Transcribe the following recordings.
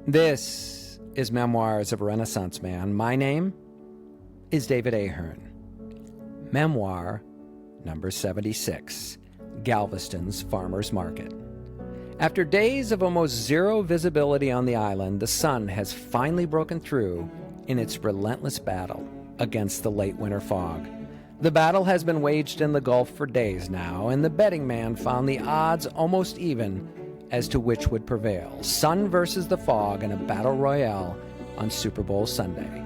This is Memoirs of a Renaissance Man. My name is David Ahearn. Memoir number 76, Galveston's Farmers Market. After days of almost zero visibility on the island, the sun has finally broken through in its relentless battle against the late winter fog. The battle has been waged in the Gulf for days now, and the betting man found the odds almost even as to which would prevail. Sun versus the fog in a battle royale on Super Bowl Sunday.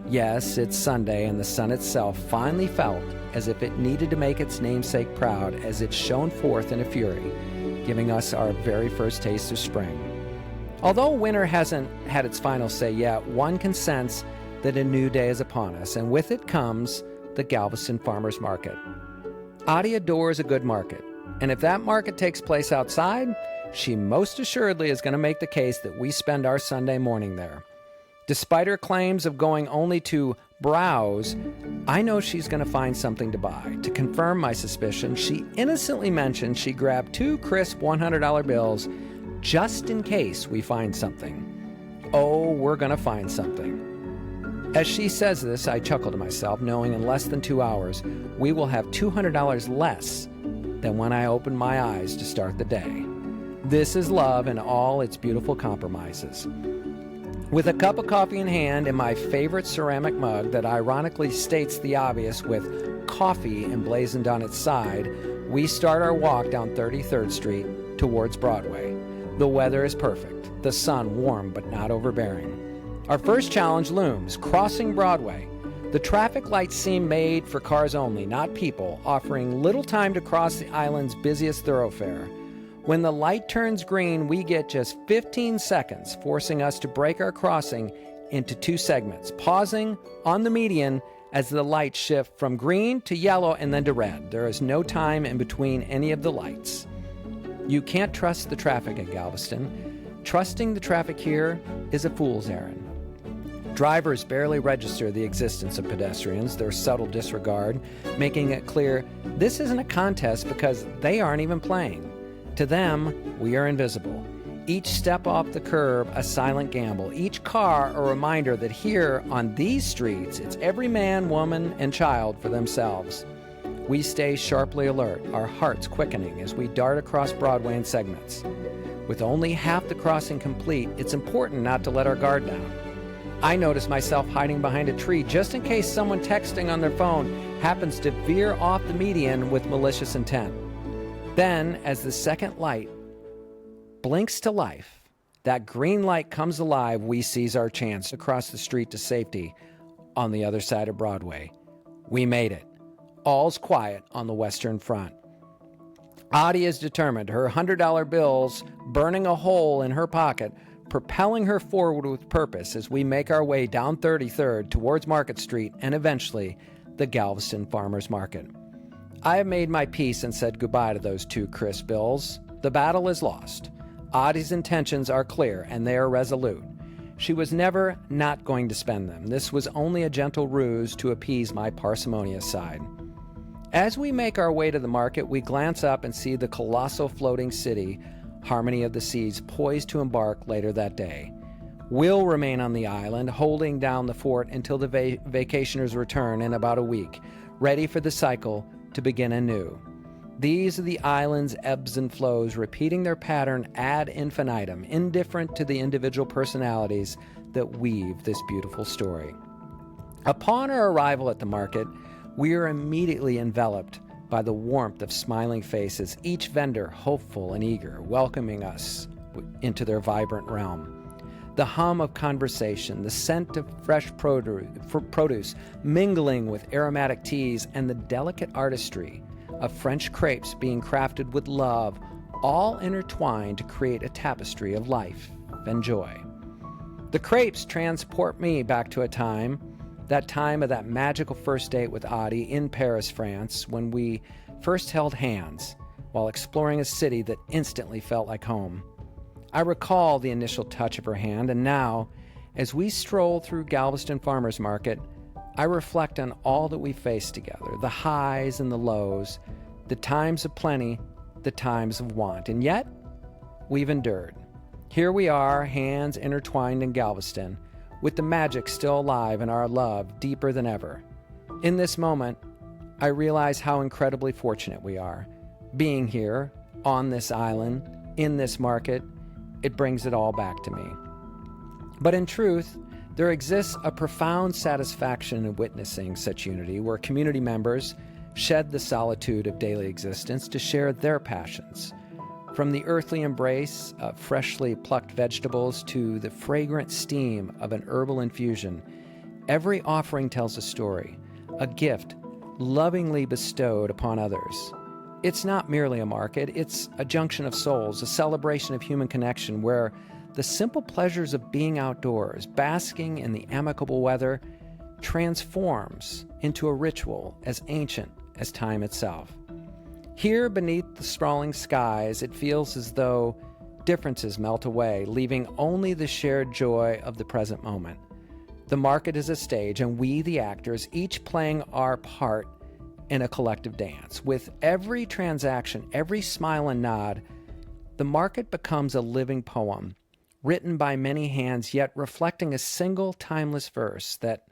Yes, it's Sunday, and the sun itself finally felt as if it needed to make its namesake proud as it shone forth in a fury, giving us our very first taste of spring. Although winter hasn't had its final say yet, one can sense that a new day is upon us, and with it comes the Galveston Farmers Market. Adi adores a good market, and if that market takes place outside, she most assuredly is going to make the case that we spend our Sunday morning there. Despite her claims of going only to browse, I know she's going to find something to buy. To confirm my suspicion, she innocently mentioned she grabbed 2 crisp $100 bills just in case we find something. Oh, we're going to find something. As she says this, I chuckle to myself, knowing in less than 2 hours, we will have $200 less than when I opened my eyes to start the day. This is love in all its beautiful compromises. With a cup of coffee in hand and my favorite ceramic mug that ironically states the obvious with coffee emblazoned on its side, we start our walk down 33rd Street towards Broadway. The weather is perfect, the sun warm but not overbearing. Our first challenge looms, crossing Broadway. The traffic lights seem made for cars only, not people, offering little time to cross the island's busiest thoroughfare. When the light turns green, we get just 15 seconds, forcing us to break our crossing into 2 segments, pausing on the median as the lights shift from green to yellow and then to red. There is no time in between any of the lights. You can't trust the traffic at Galveston. Trusting the traffic here is a fool's errand. Drivers barely register the existence of pedestrians, their subtle disregard, making it clear this isn't a contest because they aren't even playing. To them, we are invisible. Each step off the curb, a silent gamble. Each car, a reminder that here on these streets, it's every man, woman, and child for themselves. We stay sharply alert, our hearts quickening as we dart across Broadway in segments. With only half the crossing complete, it's important not to let our guard down. I notice myself hiding behind a tree just in case someone texting on their phone happens to veer off the median with malicious intent. Then, as the second light blinks to life, that green light comes alive, we seize our chance to cross the street to safety on the other side of Broadway. We made it. All's quiet on the Western Front. Adi is determined, her $100 bills burning a hole in her pocket, propelling her forward with purpose as we make our way down 33rd towards Market Street and eventually the Galveston Farmers Market. I have made my peace and said goodbye to those 2 crisp bills. The battle is lost. Adi's intentions are clear and they are resolute. She was never not going to spend them. This was only a gentle ruse to appease my parsimonious side. As we make our way to the market, we glance up and see the colossal floating city, Harmony of the Seas, poised to embark later that day. We'll remain on the island, holding down the fort until the vacationers return in about a week, ready for the cycle to begin anew. These are the island's ebbs and flows, repeating their pattern ad infinitum, indifferent to the individual personalities that weave this beautiful story. Upon our arrival at the market, we are immediately enveloped by the warmth of smiling faces, each vendor hopeful and eager, welcoming us into their vibrant realm. The hum of conversation, the scent of fresh produce mingling with aromatic teas, and the delicate artistry of French crepes being crafted with love, all intertwined to create a tapestry of life and joy. The crepes transport me back to a time, that time of that magical first date with Adi in Paris, France, when we first held hands while exploring a city that instantly felt like home. I recall the initial touch of her hand, and now, as we stroll through Galveston Farmers Market, I reflect on all that we faced together, the highs and the lows, the times of plenty, the times of want, and yet we've endured. Here we are, hands intertwined in Galveston, with the magic still alive and our love deeper than ever. In this moment, I realize how incredibly fortunate we are. Being here, on this island, in this market, it brings it all back to me. But in truth, there exists a profound satisfaction in witnessing such unity where community members shed the solitude of daily existence to share their passions. From the earthly embrace of freshly plucked vegetables to the fragrant steam of an herbal infusion, every offering tells a story, a gift lovingly bestowed upon others. It's not merely a market, it's a junction of souls, a celebration of human connection where the simple pleasures of being outdoors, basking in the amicable weather, transforms into a ritual as ancient as time itself. Here beneath the sprawling skies, it feels as though differences melt away, leaving only the shared joy of the present moment. The market is a stage, and we, the actors, each playing our part in a collective dance. With every transaction, every smile and nod, the market becomes a living poem, written by many hands, yet reflecting a single timeless verse that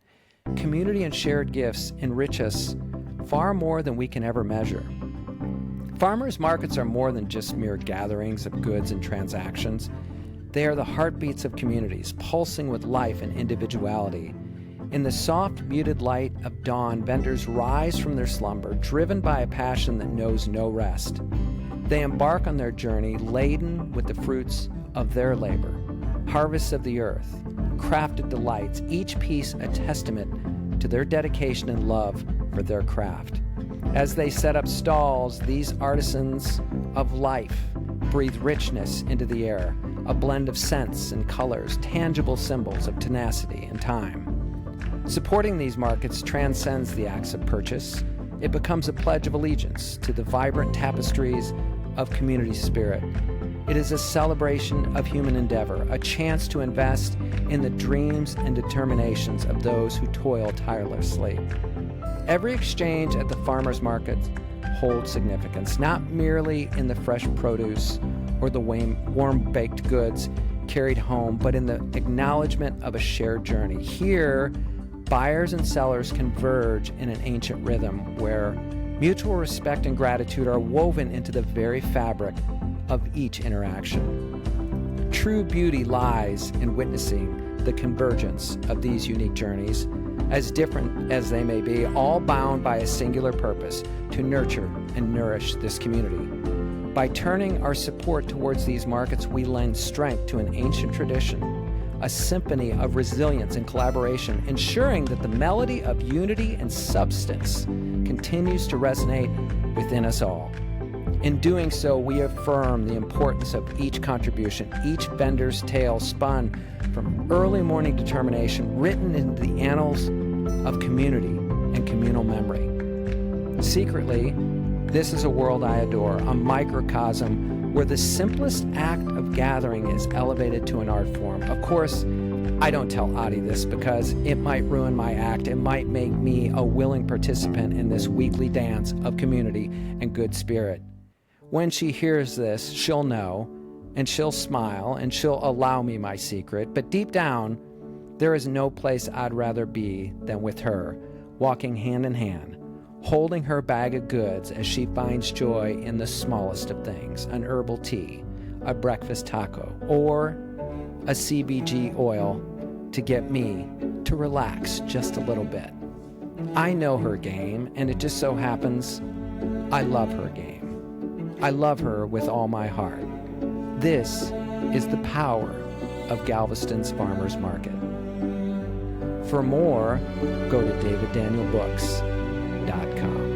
community and shared gifts enrich us far more than we can ever measure. Farmers markets are more than just mere gatherings of goods and transactions. They are the heartbeats of communities, pulsing with life and individuality. In the soft, muted light of dawn, vendors rise from their slumber, driven by a passion that knows no rest. They embark on their journey laden with the fruits of their labor, harvests of the earth, crafted delights, each piece a testament to their dedication and love for their craft. As they set up stalls, these artisans of life breathe richness into the air, a blend of scents and colors, tangible symbols of tenacity and time. Supporting these markets transcends the acts of purchase. It becomes a pledge of allegiance to the vibrant tapestries of community spirit. It is a celebration of human endeavor, a chance to invest in the dreams and determinations of those who toil tirelessly. Every exchange at the farmers market holds significance, not merely in the fresh produce or the warm-baked goods carried home, but in the acknowledgement of a shared journey. Here, buyers and sellers converge in an ancient rhythm where mutual respect and gratitude are woven into the very fabric of each interaction. True beauty lies in witnessing the convergence of these unique journeys, as different as they may be, all bound by a singular purpose, to nurture and nourish this community. By turning our support towards these markets, we lend strength to an ancient tradition, a symphony of resilience and collaboration, ensuring that the melody of unity and substance continues to resonate within us all. In doing so, we affirm the importance of each contribution, each vendor's tale spun from early morning determination, written into the annals of community and communal memory. Secretly, this is a world I adore, a microcosm where the simplest act of gathering is elevated to an art form. Of course, I don't tell Adi this because it might ruin my act. It might make me a willing participant in this weekly dance of community and good spirit. When she hears this, she'll know, and she'll smile, and she'll allow me my secret. But deep down, there is no place I'd rather be than with her, walking hand in hand, holding her bag of goods as she finds joy in the smallest of things, an herbal tea, a breakfast taco, or a CBG oil to get me to relax just a little bit. I know her game, and it just so happens I love her game. I love her with all my heart. This is the power of Galveston's Farmers Market. For more, go to daviddanielbooks.com.